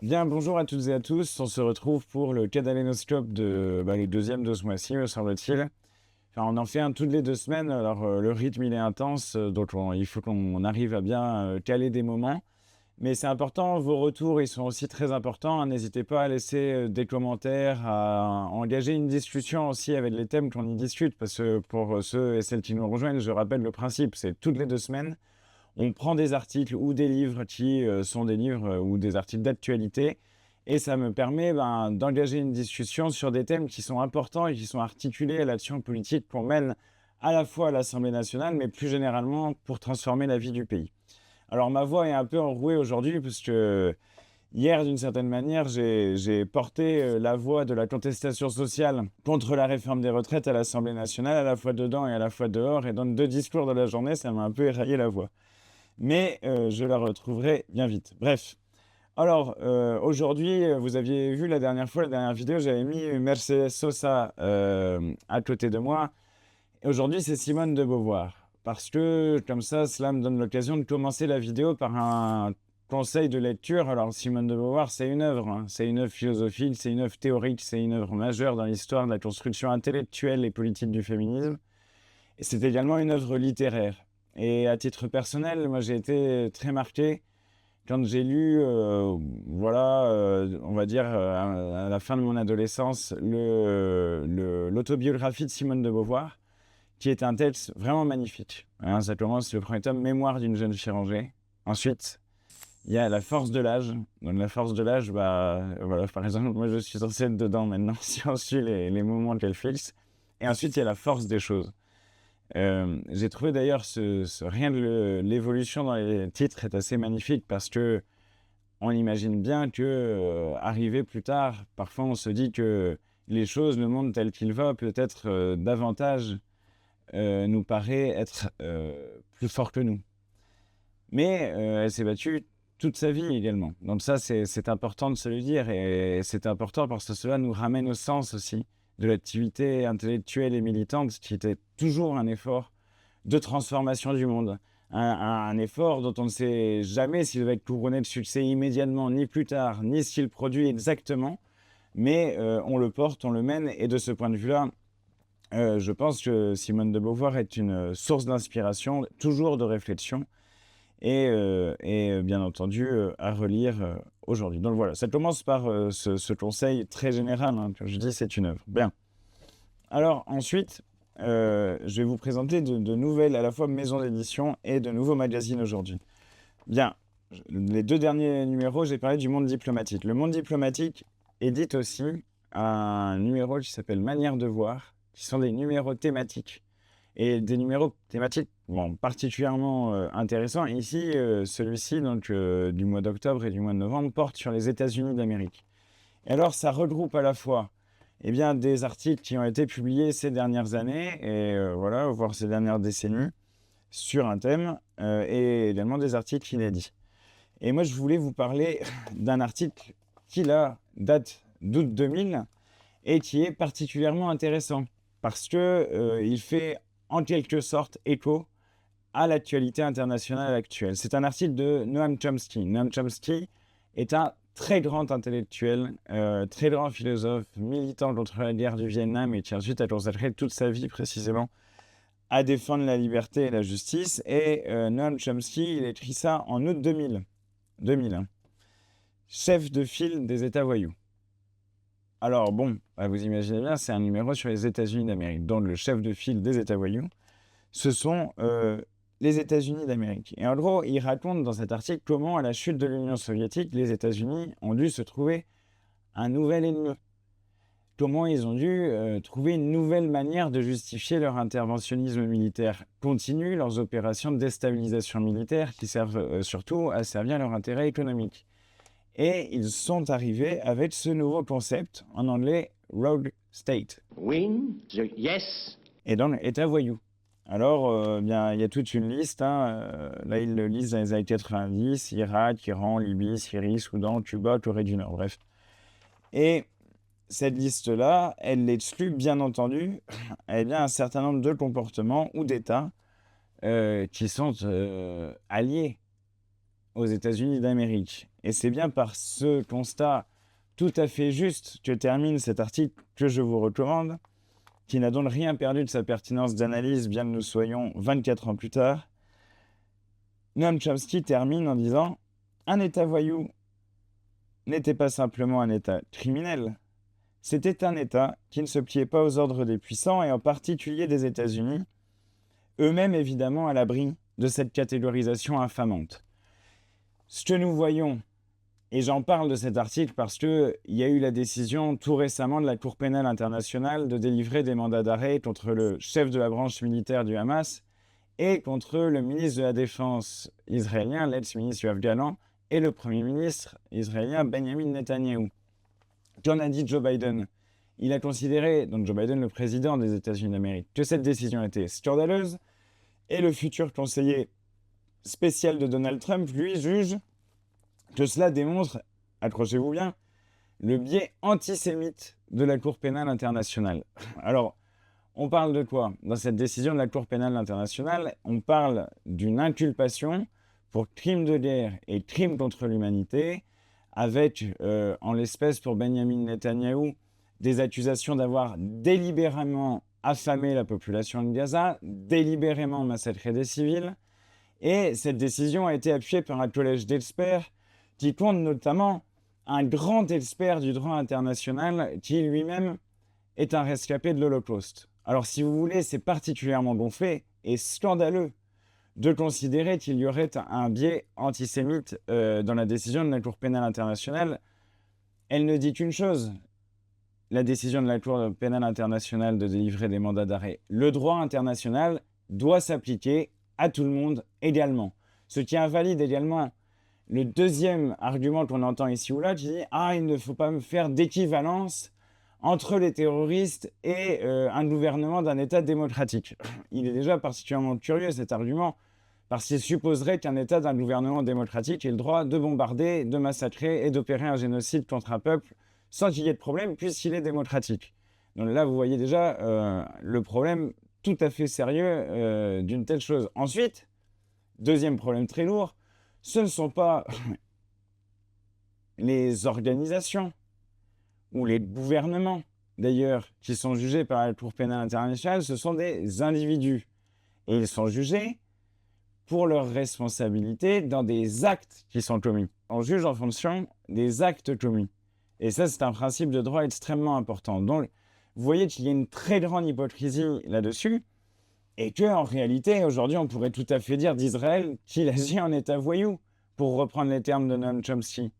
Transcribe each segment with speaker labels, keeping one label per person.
Speaker 1: Bien, bonjour à toutes et à tous. On se retrouve pour le Cadalénoscope le deuxième de ce mois-ci, me semble-t-il. Enfin, on en fait un toutes les 2 semaines. Alors, le rythme, il est intense, donc il faut qu'on arrive à bien caler des moments. Mais c'est important, vos retours, ils sont aussi très importants, hein. N'hésitez pas à laisser des commentaires, à engager une discussion aussi avec les thèmes qu'on y discute, parce que pour ceux et celles qui nous rejoignent, je rappelle le principe, c'est toutes les 2 semaines, on prend des articles ou des livres qui sont des livres ou des articles d'actualité, et ça me permet d'engager une discussion sur des thèmes qui sont importants et qui sont articulés à l'action politique qu'on mène à la fois à l'Assemblée nationale, mais plus généralement pour transformer la vie du pays. Alors ma voix est un peu enrouée aujourd'hui parce que hier, d'une certaine manière, j'ai porté la voix de la contestation sociale contre la réforme des retraites à l'Assemblée nationale, à la fois dedans et à la fois dehors, et dans 2 discours de la journée, ça m'a un peu éraillé la voix. Mais je la retrouverai bien vite. Bref. Alors, aujourd'hui, vous aviez vu la dernière fois, la dernière vidéo, j'avais mis Mercedes Sosa à côté de moi. Et aujourd'hui, c'est Simone de Beauvoir. Parce que, comme ça, cela me donne l'occasion de commencer la vidéo par un conseil de lecture. Alors, Simone de Beauvoir, c'est une œuvre, hein. C'est une œuvre philosophique, c'est une œuvre théorique, c'est une œuvre majeure dans l'histoire de la construction intellectuelle et politique du féminisme. Et c'est également une œuvre littéraire. Et à titre personnel, moi, j'ai été très marqué quand j'ai lu, on va dire, à la fin de mon adolescence, l'autobiographie de Simone de Beauvoir, qui est un texte vraiment magnifique, hein. Ça commence, le premier tome, Mémoire d'une jeune fille rangée. Ensuite, il y a La force de l'âge. Donc la force de l'âge, voilà, par exemple, moi je suis censé être dedans maintenant, si on suit les moments qu'elle fixe. Et ensuite, il y a La force des choses. J'ai trouvé d'ailleurs rien de l'évolution dans les titres est assez magnifique parce que on imagine bien que, arrivé plus tard, parfois on se dit que les choses, le monde tel qu'il va, peut-être davantage nous paraît être plus fort que nous. Mais elle s'est battue toute sa vie également. Donc ça, c'est important de se le dire, et c'est important parce que cela nous ramène au sens aussi de l'activité intellectuelle et militante qui était toujours un effort de transformation du monde. Un effort dont on ne sait jamais s'il va être couronné de succès immédiatement, ni plus tard, ni s'il produit exactement, mais on le porte, on le mène, et de ce point de vue-là, je pense que Simone de Beauvoir est une source d'inspiration, toujours de réflexion, et bien entendu à relire aujourd'hui. Donc voilà, ça commence par ce conseil très général, hein, que je dis c'est une œuvre. Bien. Alors ensuite, je vais vous présenter de nouvelles à la fois maisons d'édition et de nouveaux magazines aujourd'hui. Bien, les 2 derniers numéros, j'ai parlé du Monde diplomatique. Le Monde diplomatique édite aussi un numéro qui s'appelle Manière de voir, qui sont des numéros thématiques. Et des numéros thématiques particulièrement intéressants. Ici, celui-ci, donc du mois d'octobre et du mois de novembre, porte sur les États-Unis d'Amérique. Et alors, ça regroupe à la fois des articles qui ont été publiés ces dernières années, et voilà, voire ces dernières décennies, sur un thème, et également des articles inédits. Et moi, je voulais vous parler d'un article qui, là, date d'août 2000 et qui est particulièrement intéressant parce que il fait en quelque sorte écho à l'actualité internationale actuelle. C'est un article de Noam Chomsky. Noam Chomsky est un très grand intellectuel, très grand philosophe, militant contre la guerre du Vietnam, et qui ensuite a consacré toute sa vie précisément à défendre la liberté et la justice. Et Noam Chomsky, il écrit ça en août 2000. 2000, hein. Chef de file des États voyous. Alors bon, vous imaginez bien, c'est un numéro sur les États-Unis d'Amérique. Donc le chef de file des États voyous, ce sont les États-Unis d'Amérique. Et en gros, il raconte dans cet article comment, à la chute de l'Union soviétique, les États-Unis ont dû se trouver un nouvel ennemi. Comment ils ont dû trouver une nouvelle manière de justifier leur interventionnisme militaire continu, leurs opérations de déstabilisation militaire qui servent surtout à servir leur intérêt économique. Et ils sont arrivés avec ce nouveau concept, en anglais Rogue State.
Speaker 2: Win, yes.
Speaker 1: Et donc État voyou. Alors, il y a toute une liste, hein. Là, ils le lisent dans les années 90, Irak, Iran, Libye, Syrie, Soudan, Cuba, Corée du Nord, bref. Et cette liste-là, elle exclut bien entendu un certain nombre de comportements ou d'États qui sont alliés aux États-Unis d'Amérique. Et c'est bien par ce constat tout à fait juste que termine cet article que je vous recommande, qui n'a donc rien perdu de sa pertinence d'analyse, bien que nous soyons 24 ans plus tard. Noam Chomsky termine en disant « Un État voyou n'était pas simplement un État criminel, c'était un État qui ne se pliait pas aux ordres des puissants et en particulier des États-Unis, eux-mêmes évidemment à l'abri de cette catégorisation infamante. » Ce que nous voyons, et j'en parle de cet article parce qu'il y a eu la décision tout récemment de la Cour pénale internationale de délivrer des mandats d'arrêt contre le chef de la branche militaire du Hamas et contre le ministre de la Défense israélien, l'ex-ministre Yoav Gallant, et le Premier ministre israélien Benjamin Netanyahou. Qu'en a dit Joe Biden? Il a considéré, donc Joe Biden, le président des États-Unis d'Amérique, que cette décision était scandaleuse, et le futur conseiller spécial de Donald Trump, lui, juge que cela démontre, accrochez-vous bien, le biais antisémite de la Cour pénale internationale. Alors, on parle de quoi? Dans cette décision de la Cour pénale internationale, on parle d'une inculpation pour crimes de guerre et crimes contre l'humanité, avec, en l'espèce pour Benjamin Netanyahou, des accusations d'avoir délibérément affamé la population de Gaza, délibérément massacré des civils. Et cette décision a été appuyée par un collège d'experts qui compte notamment un grand expert du droit international qui lui-même est un rescapé de l'Holocauste. Alors si vous voulez, c'est particulièrement gonflé et scandaleux de considérer qu'il y aurait un biais antisémite dans la décision de la Cour pénale internationale. Elle ne dit qu'une chose, la décision de la Cour pénale internationale de délivrer des mandats d'arrêt. Le droit international doit s'appliquer à tout le monde également. Ce qui invalide également le deuxième argument qu'on entend ici ou là, qui dit « Ah, il ne faut pas me faire d'équivalence entre les terroristes et un gouvernement d'un État démocratique. » Il est déjà particulièrement curieux cet argument, parce qu'il supposerait qu'un État d'un gouvernement démocratique ait le droit de bombarder, de massacrer et d'opérer un génocide contre un peuple sans qu'il y ait de problème, puisqu'il est démocratique. Donc là, vous voyez déjà le problème tout à fait sérieux d'une telle chose. Ensuite, deuxième problème très lourd, ce ne sont pas les organisations ou les gouvernements, d'ailleurs, qui sont jugés par la Cour pénale internationale, ce sont des individus. Et ils sont jugés pour leur responsabilité dans des actes qui sont commis. On juge en fonction des actes commis. Et ça, c'est un principe de droit extrêmement important. Donc, vous voyez qu'il y a une très grande hypocrisie là-dessus, et qu'en réalité, aujourd'hui, on pourrait tout à fait dire d'Israël qu'il agit en état voyou, pour reprendre les termes de Noam Chomsky.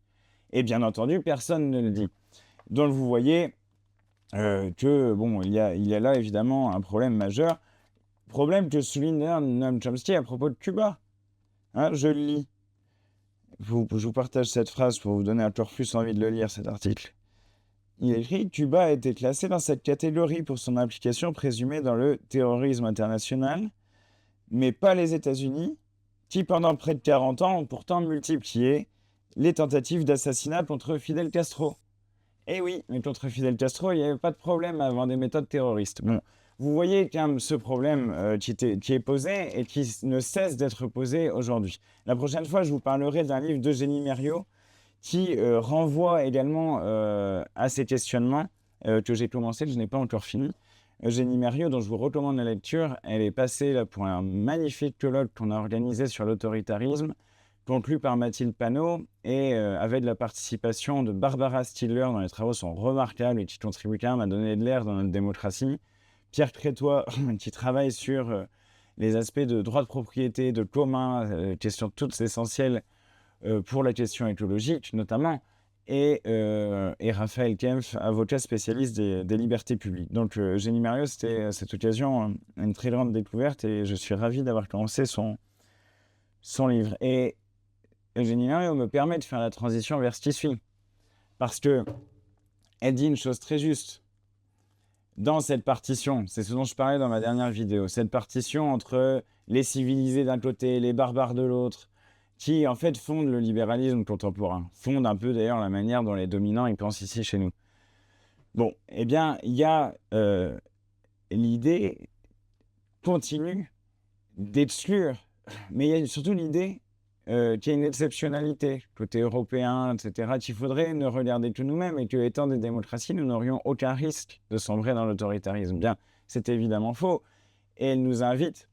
Speaker 1: Et bien entendu, personne ne le dit. Donc vous voyez que, bon, il y a là évidemment un problème majeur. Problème que souligne Noam Chomsky à propos de Cuba. Hein, je le lis. Je vous partage cette phrase pour vous donner encore plus envie de le lire, cet article. Il écrit « Cuba a été classé dans cette catégorie pour son implication présumée dans le terrorisme international, mais pas les États-Unis, qui pendant près de 40 ans ont pourtant multiplié les tentatives d'assassinat contre Fidel Castro. » Eh oui, mais contre Fidel Castro, il n'y avait pas de problème à avoir des méthodes terroristes. Bon, vous voyez quand même ce problème qui est posé et qui ne cesse d'être posé aujourd'hui. La prochaine fois, je vous parlerai d'un livre d'Eugénie Merriot qui renvoie également à ces questionnements que j'ai commencé, que je n'ai pas encore fini. Eugénie Merriot, dont je vous recommande la lecture, elle est passée là, pour un magnifique colloque qu'on a organisé sur l'autoritarisme, conclu par Mathilde Panot, et avec la participation de Barbara Stiller, dont les travaux sont remarquables et qui contribuent quand même à donner de l'air dans notre démocratie, Pierre Crétois, qui travaille sur les aspects de droit de propriété, de commun, questions toutes essentielles pour la question écologique notamment, et Raphaël Kempf, avocat spécialiste des libertés publiques. Donc Eugénie Merriot, c'était à cette occasion une très grande découverte et je suis ravi d'avoir commencé son livre. Et Eugénie Merriot me permet de faire la transition vers ce qui suit, parce qu'elle dit une chose très juste. Dans cette partition, c'est ce dont je parlais dans ma dernière vidéo, cette partition entre les civilisés d'un côté et les barbares de l'autre, qui en fait fondent le libéralisme contemporain, fondent un peu d'ailleurs la manière dont les dominants y pensent ici chez nous. Bon, eh bien, il y a l'idée continue d'exclure, mais il y a surtout l'idée qu'il y a une exceptionnalité côté européen, etc., qu'il faudrait ne regarder que nous-mêmes et que, étant des démocraties, nous n'aurions aucun risque de sombrer dans l'autoritarisme. Bien, c'est évidemment faux. Et elle nous invite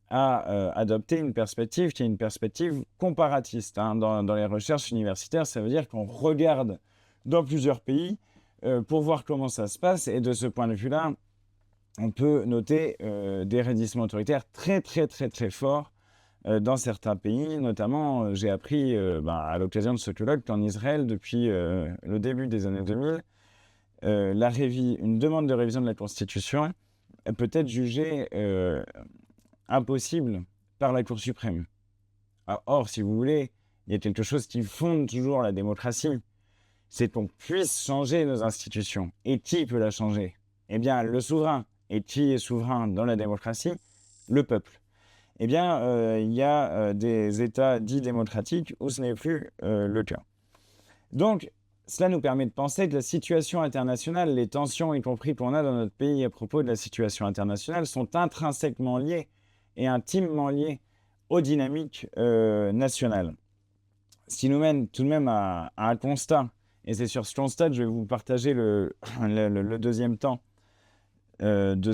Speaker 1: à adopter une perspective qui est une perspective comparatiste. Dans les recherches universitaires, ça veut dire qu'on regarde dans plusieurs pays pour voir comment ça se passe. Et de ce point de vue-là, on peut noter des raidissements autoritaires très, très, très, très forts dans certains pays. Notamment, j'ai appris à l'occasion de ce colloque qu'en Israël, depuis le début des années 2000, une demande de révision de la Constitution peut être jugée impossible par la Cour suprême. Or, si vous voulez, il y a quelque chose qui fonde toujours la démocratie, c'est qu'on puisse changer nos institutions. Et qui peut la changer? Eh bien, le souverain. Et qui est souverain dans la démocratie? Le peuple. Eh bien, il y a des États dits démocratiques où ce n'est plus le cas. Donc, cela nous permet de penser que la situation internationale, les tensions y compris qu'on a dans notre pays à propos de la situation internationale, sont intrinsèquement liées et intimement liées aux dynamiques nationales. Ce qui nous mène tout de même à un constat, et c'est sur ce constat que je vais vous partager le deuxième temps de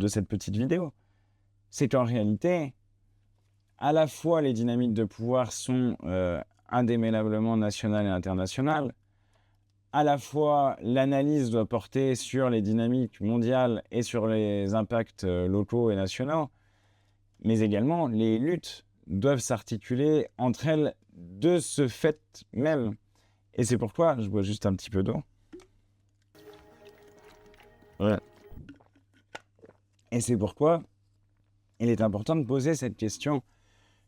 Speaker 1: cette petite vidéo, c'est qu'en réalité, à la fois les dynamiques de pouvoir sont indémêlablement nationales et internationales, à la fois l'analyse doit porter sur les dynamiques mondiales et sur les impacts locaux et nationaux, mais également les luttes doivent s'articuler entre elles de ce fait même. Et c'est pourquoi, je bois juste un petit peu d'eau. Ouais. Et c'est pourquoi il est important de poser cette question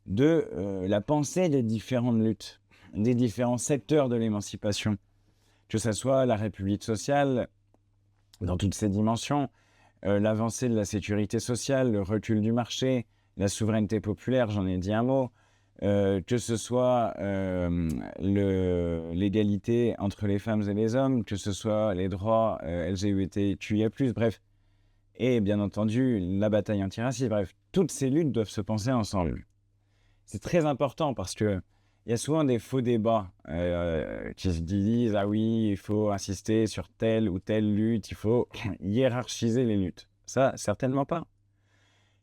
Speaker 1: de la pensée des différentes luttes, des différents secteurs de l'émancipation, que ce soit la République sociale dans toutes ses dimensions, l'avancée de la sécurité sociale, le recul du marché, la souveraineté populaire, j'en ai dit un mot, que ce soit l'égalité entre les femmes et les hommes, que ce soit les droits LGBTQIA+, bref, et bien entendu la bataille antiraciste, bref, toutes ces luttes doivent se penser ensemble. C'est très important parce qu'il y a souvent des faux débats qui se disent « Ah oui, il faut insister sur telle ou telle lutte, il faut hiérarchiser les luttes ». Ça, certainement pas.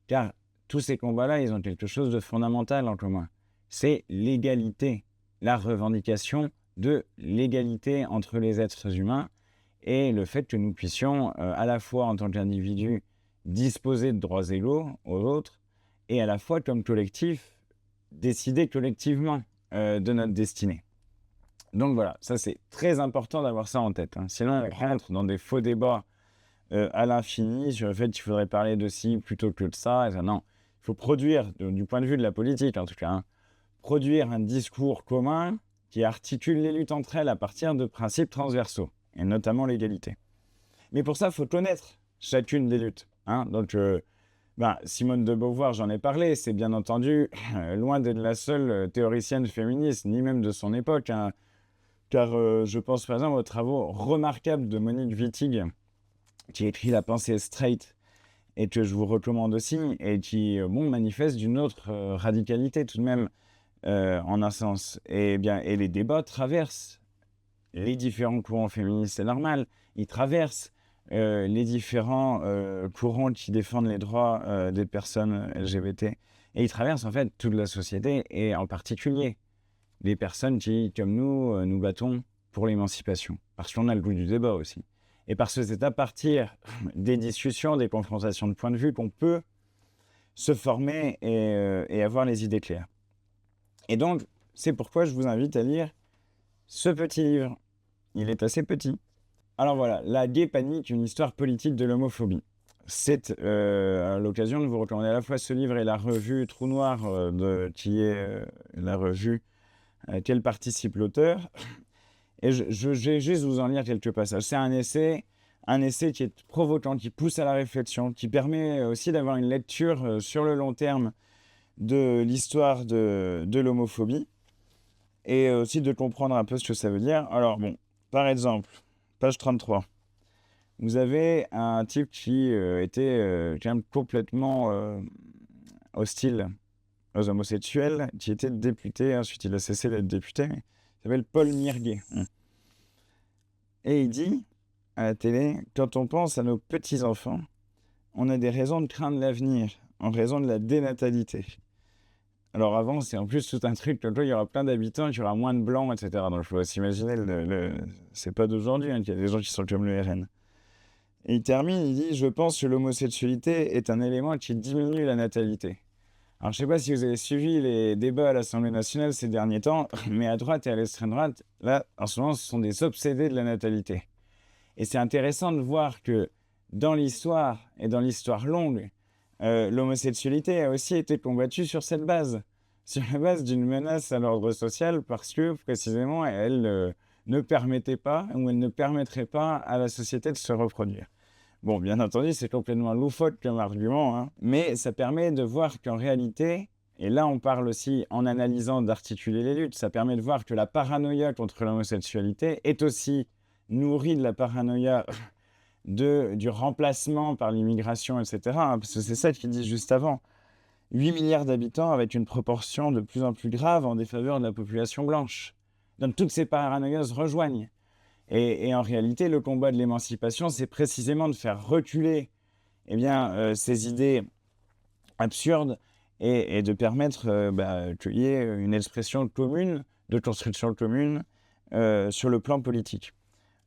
Speaker 1: Car tous ces combats-là, ils ont quelque chose de fondamental en commun. C'est l'égalité, la revendication de l'égalité entre les êtres humains et le fait que nous puissions, à la fois en tant qu'individus, disposer de droits égaux aux autres et à la fois comme collectif, décider collectivement de notre destinée. Donc voilà, ça c'est très important d'avoir ça en tête. Sinon, on rentre dans des faux débats à l'infini sur le fait qu'il faudrait parler de ci plutôt que de ça. Non, il faut produire, du point de vue de la politique en tout cas, produire un discours commun qui articule les luttes entre elles à partir de principes transversaux, et notamment l'égalité. Mais pour ça, il faut connaître chacune des luttes. Donc, Simone de Beauvoir, j'en ai parlé, c'est bien entendu loin d'être la seule théoricienne féministe, ni même de son époque, car je pense par exemple aux travaux remarquables de Monique Wittig, qui écrit La pensée straight, et que je vous recommande aussi, et qui manifeste d'une autre radicalité tout de même, en un sens. Et les débats traversent les différents courants féministes, c'est normal, ils traversent les différents courants qui défendent les droits des personnes LGBT, et ils traversent en fait toute la société, et en particulier les personnes qui, comme nous, nous battons pour l'émancipation, parce qu'on a le goût du débat aussi. Et parce que c'est à partir des discussions, des confrontations de points de vue qu'on peut se former et avoir les idées claires. Et donc, c'est pourquoi je vous invite à lire ce petit livre. Il est assez petit. Alors voilà, La Gay Panique, une histoire politique de l'homophobie. C'est à l'occasion de vous recommander à la fois ce livre et la revue Trou Noir, qui est la revue à laquelle participe l'auteur. Et je vais juste vous en lire quelques passages. C'est un essai qui est provoquant, qui pousse à la réflexion, qui permet aussi d'avoir une lecture sur le long terme de l'histoire de l'homophobie et aussi de comprendre un peu ce que ça veut dire. Alors bon, par exemple, page 33, vous avez un type qui était quand même complètement hostile aux homosexuels qui était député, ensuite il a cessé d'être député, il s'appelle Paul Mirguet. Et il dit à la télé, quand on pense à nos petits-enfants, on a des raisons de craindre l'avenir, en raison de la dénatalité. Alors avant, c'est en plus tout un truc, comme toi, il y aura plein d'habitants, il y aura moins de blancs, etc. Donc il faut s'imaginer, c'est pas d'aujourd'hui, qu'il y a des gens qui sont comme le RN. Et il termine, il dit « Je pense que l'homosexualité est un élément qui diminue la natalité ». Alors je sais pas si vous avez suivi les débats à l'Assemblée nationale ces derniers temps, mais à droite et à l'extrême droite, là, en ce moment, ce sont des obsédés de la natalité. Et c'est intéressant de voir que dans l'histoire, et dans l'histoire longue, l'homosexualité a aussi été combattue sur cette base, sur la base d'une menace à l'ordre social, parce que précisément elle ne permettait pas, ou elle ne permettrait pas à la société de se reproduire. Bon, bien entendu, c'est complètement loufoque comme argument, mais ça permet de voir qu'en réalité, et là on parle aussi en analysant d'articuler les luttes, ça permet de voir que la paranoïa contre l'homosexualité est aussi nourrie de la paranoïa du remplacement par l'immigration, etc. Parce que c'est ça qu'il dit juste avant. 8 milliards d'habitants avec une proportion de plus en plus grave en défaveur de la population blanche. Donc toutes ces paranoïas se rejoignent. Et en réalité, le combat de l'émancipation, c'est précisément de faire reculer ces idées absurdes et de permettre qu'il y ait une expression commune, de construction commune sur le plan politique.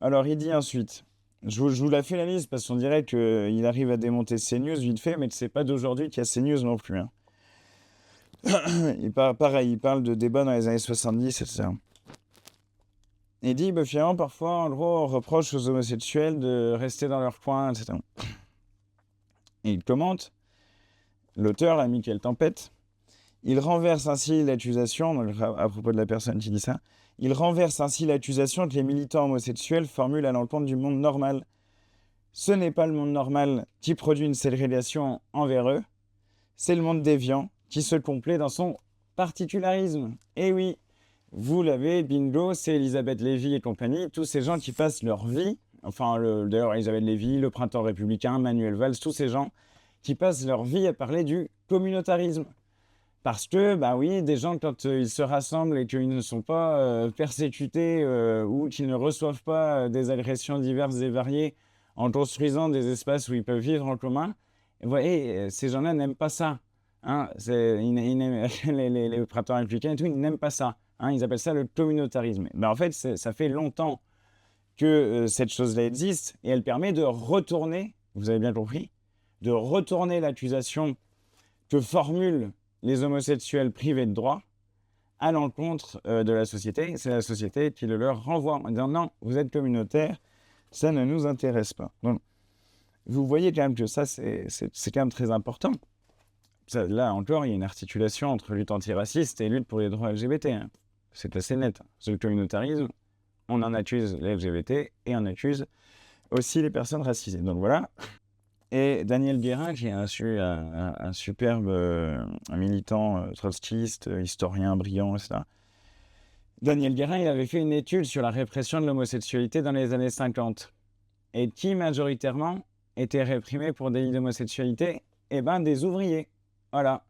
Speaker 1: Alors il dit ensuite, je vous la fais la liste parce qu'on dirait qu'il arrive à démonter CNews vite fait, mais c'est pas d'aujourd'hui qu'il y a CNews non plus. Il parle de débats dans les années 70, etc. Il dit, finalement, parfois, en gros, on reproche aux homosexuels de rester dans leur coin, etc. Et il commente, l'auteur, là, Michael Tempête, il renverse ainsi l'accusation, à propos de la personne qui dit ça, il renverse ainsi l'accusation que les militants homosexuels formulent à l'encontre du monde normal. Ce n'est pas le monde normal qui produit une ségrégation envers eux, c'est le monde déviant qui se complaît dans son particularisme. Et oui, vous l'avez, bingo, c'est Elisabeth Lévy et compagnie, tous ces gens qui passent leur vie, d'ailleurs Elisabeth Lévy, le Printemps républicain, Manuel Valls, tous ces gens qui passent leur vie à parler du communautarisme. Parce que, oui, des gens, quand ils se rassemblent et qu'ils ne sont pas persécutés ou qu'ils ne reçoivent pas des agressions diverses et variées en construisant des espaces où ils peuvent vivre en commun, vous voyez, ces gens-là n'aiment pas ça. Les printemps républicains et tout, ils n'aiment pas ça. Ils appellent ça le communautarisme. En fait, ça fait longtemps que cette chose-là existe et elle permet de retourner, vous avez bien compris, de retourner l'accusation que formulent les homosexuels privés de droit à l'encontre de la société. C'est la société qui le leur renvoie en disant non, vous êtes communautaire, ça ne nous intéresse pas. Donc, vous voyez quand même que ça, c'est quand même très important. Ça, là encore, il y a une articulation entre lutte antiraciste et lutte pour les droits LGBT. C'est assez net. C'est le communautarisme, on en accuse les LGBT et on accuse aussi les personnes racisées. Donc voilà. Et Daniel Guérin, qui est un superbe militant trotskiste, historien brillant, etc. Daniel Guérin, il avait fait une étude sur la répression de l'homosexualité dans les années 50. Et qui majoritairement était réprimé pour délit d'homosexualité ? Des ouvriers. Voilà,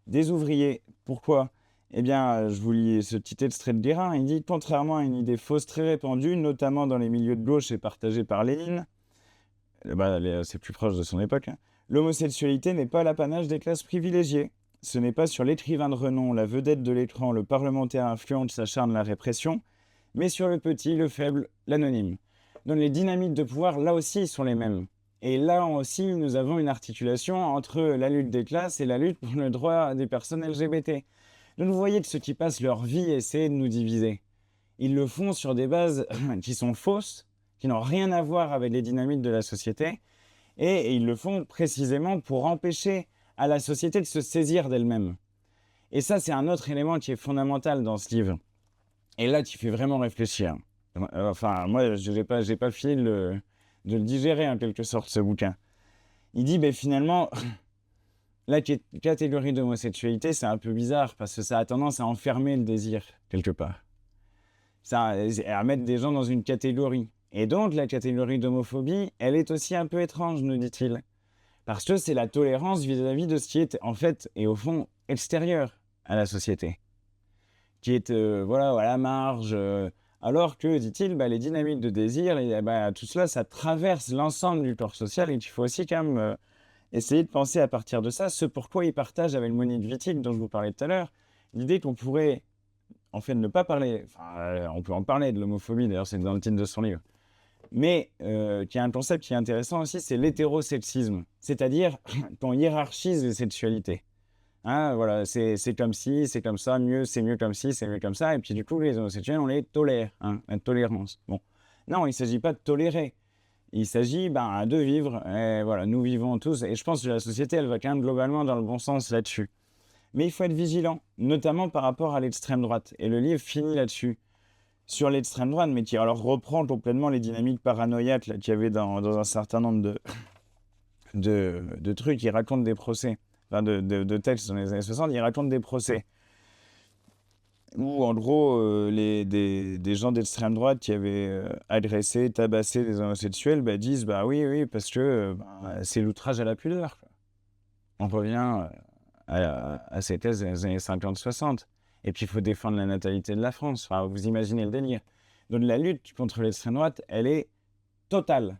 Speaker 1: des ouvriers. Pourquoi ? Je vous lis ce petit extrait de Guérin. Il dit « Contrairement à une idée fausse très répandue, notamment dans les milieux de gauche et partagée par Lénine, c'est plus proche de son époque, l'homosexualité n'est pas l'apanage des classes privilégiées. Ce n'est pas sur l'écrivain de renom, la vedette de l'écran, le parlementaire influent qui s'acharne la répression, mais sur le petit, le faible, l'anonyme. Donc les dynamiques de pouvoir, là aussi, sont les mêmes. Et là aussi, nous avons une articulation entre la lutte des classes et la lutte pour le droit des personnes LGBT. Donc vous voyez que ceux qui passent leur vie à essayer de nous diviser, ils le font sur des bases qui sont fausses, qui n'ont rien à voir avec les dynamiques de la société, et ils le font précisément pour empêcher à la société de se saisir d'elle-même. Et ça, c'est un autre élément qui est fondamental dans ce livre, et là, qui fait vraiment réfléchir. Moi, j'ai pas fini de le digérer, en quelque sorte, ce bouquin. Il dit, finalement, la catégorie d'homosexualité, c'est un peu bizarre, parce que ça a tendance à enfermer le désir, quelque part. Ça, à mettre des gens dans une catégorie. Et donc, la catégorie d'homophobie, elle est aussi un peu étrange, nous dit-il. Parce que c'est la tolérance vis-à-vis de ce qui est, en fait, et au fond, extérieur. à la société, qui est voilà, à la marge, alors que, dit-il, les dynamiques de désir, et, tout cela, ça traverse l'ensemble du corps social et qu'il faut aussi quand même essayer de penser à partir de ça, ce pourquoi il partage avec Monique Wittig, dont je vous parlais tout à l'heure, l'idée qu'on pourrait, en fait, ne pas parler, on peut en parler de l'homophobie, d'ailleurs c'est dans le titre de son livre, mais qui a un concept qui est intéressant aussi, c'est l'hétérosexisme, c'est-à-dire qu'on hiérarchise les sexualités. Hein, voilà, c'est comme ci, c'est comme ça, c'est mieux comme ci, c'est mieux comme ça, et puis du coup, les homosexuels, on les tolère, hein, la tolérance. Bon, non, il ne s'agit pas de tolérer, il s'agit de vivre, et voilà, nous vivons tous, et je pense que la société, elle va quand même globalement dans le bon sens là-dessus. Mais il faut être vigilant, notamment par rapport à l'extrême droite, et le livre finit là-dessus, sur l'extrême droite, mais qui alors reprend complètement les dynamiques paranoïaques qu'il y avait dans un certain nombre de trucs. Il raconte des procès, de textes dans les années 60, il raconte des procès où en gros des gens d'extrême droite qui avaient agressé, tabassé des homosexuels disent oui parce que c'est l'outrage à la pudeur, quoi. On revient à ces thèses des années 50-60. Et puis il faut défendre la natalité de la France. Enfin, vous imaginez le délire. Donc la lutte contre l'extrême droite, elle est totale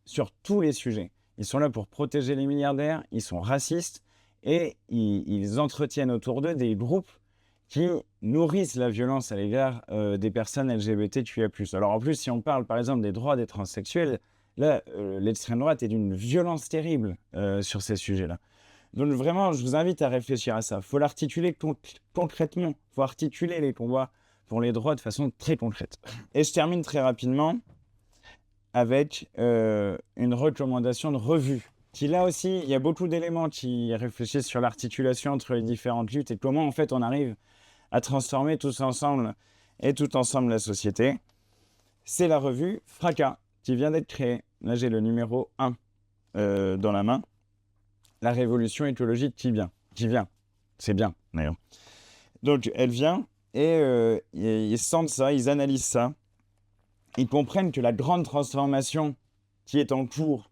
Speaker 1: sur tous les sujets. Ils sont là pour protéger les milliardaires, ils sont racistes et ils entretiennent autour d'eux des groupes qui nourrissent la violence à l'égard des personnes LGBTQIA+. Alors en plus, si on parle par exemple des droits des transsexuels, là, l'extrême droite est d'une violence terrible sur ces sujets-là. Donc vraiment, je vous invite à réfléchir à ça. Il faut l'articuler concrètement. Il faut articuler les combats pour les droits de façon très concrète. Et je termine très rapidement avec une recommandation de revue. Qui là aussi, il y a beaucoup d'éléments qui réfléchissent sur l'articulation entre les différentes luttes et comment en fait on arrive à transformer tous ensemble la société. C'est la revue Fracas qui vient d'être créée. Là, j'ai le numéro 1 dans la main. La révolution écologique qui vient. C'est bien, d'ailleurs. Donc, elle vient et ils sentent ça, ils analysent ça. Ils comprennent que la grande transformation qui est en cours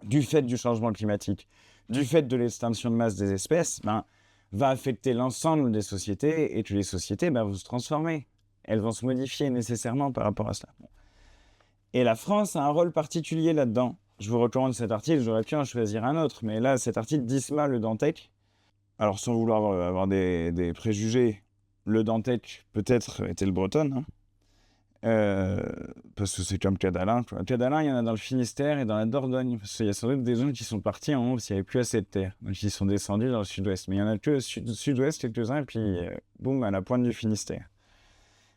Speaker 1: du fait du changement climatique, du fait de l'extinction de masse des espèces, va affecter l'ensemble des sociétés et que les sociétés vont se transformer. Elles vont se modifier nécessairement par rapport à cela. Et la France a un rôle particulier là-dedans. Je vous recommande cet article, j'aurais pu en choisir un autre, mais là, cet article d'Isma Le Dantec. Alors, sans vouloir avoir des préjugés, Le Dantec, peut-être, était le bretonne, hein. Parce que c'est comme Cadalin, quoi. Cadalin, il y en a dans le Finistère et dans la Dordogne, parce qu'il y a sans doute des gens qui sont partis en haut parce qu'il n'y avait plus assez de terre. Donc, ils sont descendus dans le sud-ouest. Mais il y en a que au sud-ouest, quelques-uns, et puis, boum, à la pointe du Finistère.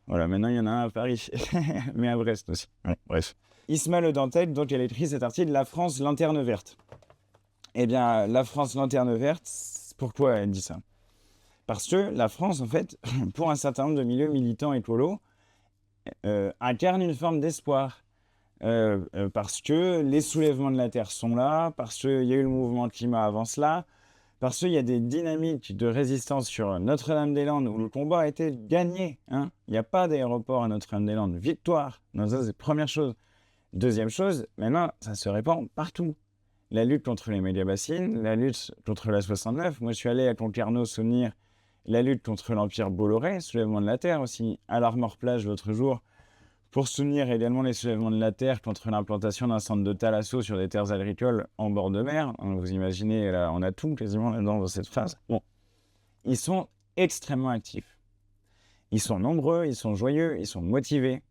Speaker 1: Voilà, maintenant, il y en a un à Paris, mais à Brest aussi. Ouais, bref. Isma Le Dantec, donc elle a écrit cet article « La France, lanterne verte ». Eh bien, la France, lanterne verte, pourquoi elle dit ça? Parce que la France, en fait, pour un certain nombre de milieux militants écolos, incarne une forme d'espoir. Parce que les soulèvements de la Terre sont là, parce qu'il y a eu le mouvement climat avant cela, parce qu'il y a des dynamiques de résistance sur Notre-Dame-des-Landes où le combat a été gagné. Hein. Il n'y a pas d'aéroport à Notre-Dame-des-Landes. Victoire. Non, ça, c'est la première chose. Deuxième chose, maintenant, ça se répand partout. La lutte contre les méga-bassines, la lutte contre la 69. Moi, je suis allé à Concarneau soutenir la lutte contre l'Empire Bolloré, soulèvement de la Terre aussi, à l'Armor-Plage l'autre jour, pour soutenir également les soulèvements de la Terre contre l'implantation d'un centre de thalasso sur des terres agricoles en bord de mer. Vous imaginez, là, on a tout quasiment là-dedans dans cette phase. Bon, ils sont extrêmement actifs. Ils sont nombreux, ils sont joyeux, ils sont motivés.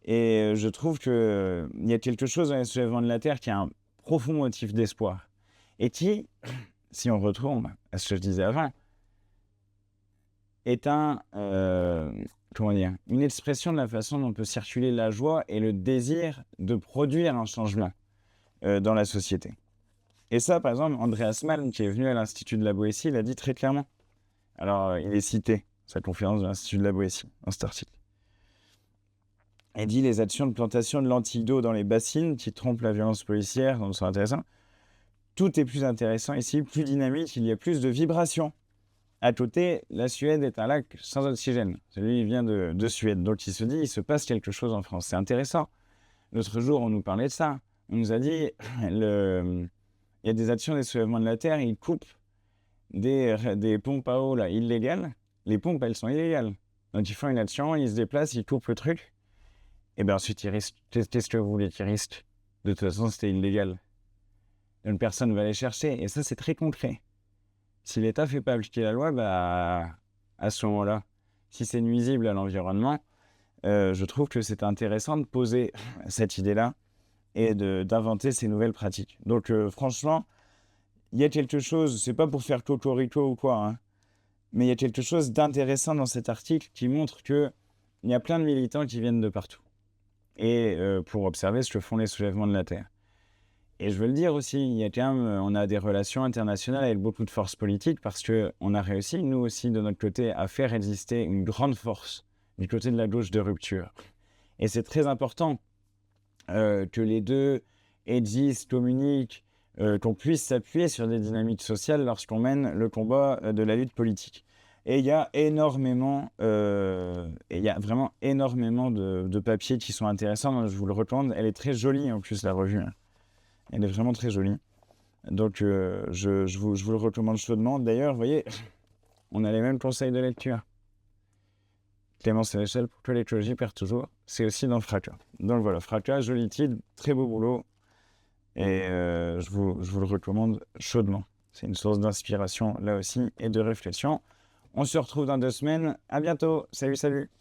Speaker 1: Et je trouve qu'il y a quelque chose dans les soulèvements de la Terre qui a un profond motif d'espoir. Et qui, si on retourne à ce que je disais avant, est une expression de la façon dont peut circuler la joie et le désir de produire un changement dans la société. Et ça, par exemple, Andreas Malm, qui est venu à l'Institut de la Boétie, l'a dit très clairement. Alors, il est cité, sa conférence de l'Institut de la Boétie, dans cet article. Il dit les actions de plantation de lentilles d'eau dans les bassines qui trompent la violence policière, donc sont intéressants. Tout est plus intéressant ici, plus dynamique, il y a plus de vibrations. À côté, la Suède est un lac sans oxygène. Celui il vient de Suède. Donc il se dit, il se passe quelque chose en France. C'est intéressant. L'autre jour, on nous parlait de ça. On nous a dit, il y a des actions des soulèvements de la Terre, ils coupent des pompes à eau là, illégales. Les pompes, elles sont illégales. Donc ils font une action, ils se déplacent, ils coupent le truc. Et bien ensuite, ils risquent. Qu'est-ce que vous voulez qu'ils risquent? De toute façon, c'était illégal. Une personne va les chercher. Et ça, c'est très concret. Si l'État fait pas appliquer la loi, bah, à ce moment-là, si c'est nuisible à l'environnement, je trouve que c'est intéressant de poser cette idée-là et d'inventer ces nouvelles pratiques. Donc franchement, il y a quelque chose, c'est pas pour faire cocorico ou quoi, hein, mais il y a quelque chose d'intéressant dans cet article qui montre qu'il y a plein de militants qui viennent de partout. Et pour observer ce que font les soulèvements de la Terre. Et je veux le dire aussi, il y a quand même, on a des relations internationales avec beaucoup de forces politiques parce qu'on a réussi, nous aussi, de notre côté, à faire exister une grande force du côté de la gauche de rupture. Et c'est très important que les deux existent, communiquent, qu'on puisse s'appuyer sur des dynamiques sociales lorsqu'on mène le combat de la lutte politique. Et il y a énormément, vraiment énormément de papiers qui sont intéressants. Donc je vous le recommande. Elle est très jolie en plus, la revue. Elle est vraiment très jolie. Donc je vous le recommande chaudement. D'ailleurs, vous voyez, on a les mêmes conseils de lecture. Clémence Sénéchal, Pourquoi l'écologie perd toujours, c'est aussi dans Fracas. Donc voilà, Fracas, joli titre, très beau boulot. Et je vous le recommande chaudement. C'est une source d'inspiration là aussi et de réflexion. On se retrouve dans 2 semaines. À bientôt. Salut, salut.